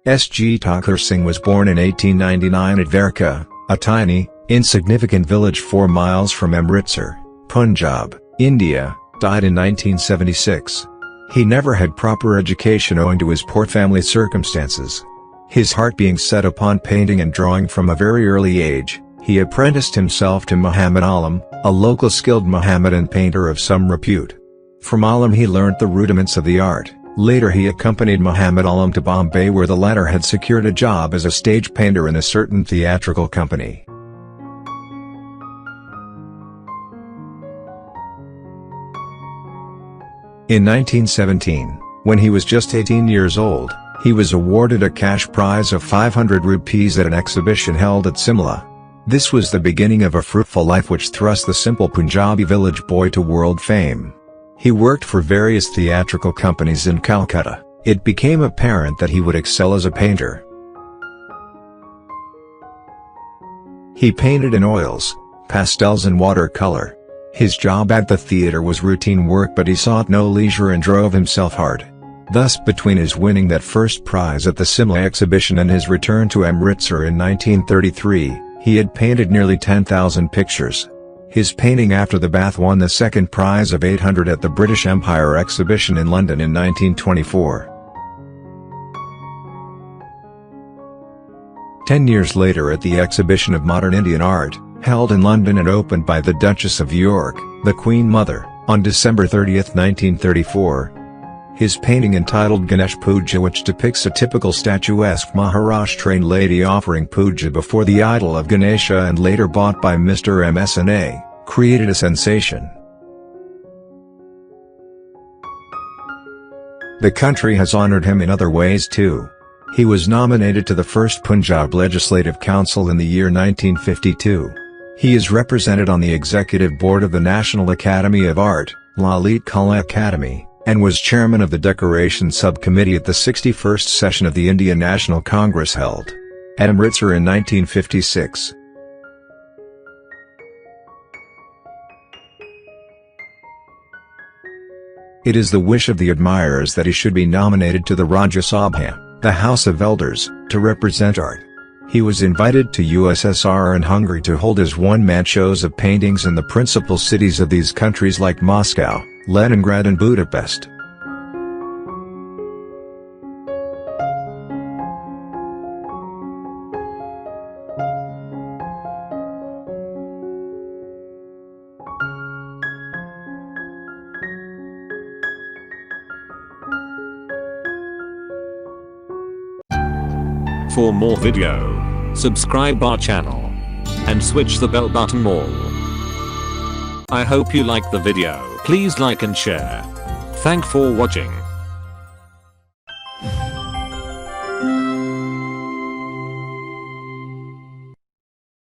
S.G. Thakur Singh was born in 1899 at Verka, a tiny, insignificant village 4 miles from Amritsar, Punjab, India, died in 1976. He never had proper education owing to his poor family circumstances. His heart being set upon painting and drawing from a very early age, he apprenticed himself to Mohammed Alam, a local skilled Mohammedan painter of some repute. From Alam he learnt the rudiments of the art. Later he accompanied Mohammed Alam to Bombay, where the latter had secured a job as a stage painter in a certain theatrical company. In 1917, when he was just 18 years old, he was awarded a cash prize of 500 rupees at an exhibition held at Simla. This was the beginning of a fruitful life which thrust the simple Punjabi village boy to world fame. He worked for various theatrical companies in Calcutta. It became apparent that he would excel as a painter. He painted in oils, pastels and watercolor. His job at the theatre was routine work, but he sought no leisure and drove himself hard. Thus, between his winning that first prize at the Simla exhibition and his return to Amritsar in 1933, he had painted nearly 10,000 pictures. His painting After the Bath won the second prize of 800 at the British Empire exhibition in London in 1924. 10 years later, at the exhibition of modern Indian art, held in London and opened by the Duchess of York, the Queen Mother, on December 30, 1934, his painting entitled Ganesh Puja, which depicts a typical statuesque Maharashtrian lady offering puja before the idol of Ganesha and later bought by Mr. MSNA, created a sensation. The country has honored him in other ways too. He was nominated to the first Punjab Legislative Council in the year 1952. He is represented on the executive board of the National Academy of Art, Lalit Kala Academy, and was chairman of the Decoration Subcommittee at the 61st session of the Indian National Congress held at Amritsar in 1956. It is the wish of the admirers that he should be nominated to the Rajya Sabha, the House of Elders, to represent art. He was invited to USSR and Hungary to hold his one-man shows of paintings in the principal cities of these countries like Moscow, Leningrad and Budapest. For more video, subscribe our channel and switch the bell button all. I hope you like the video. Please like and share. Thank for watching.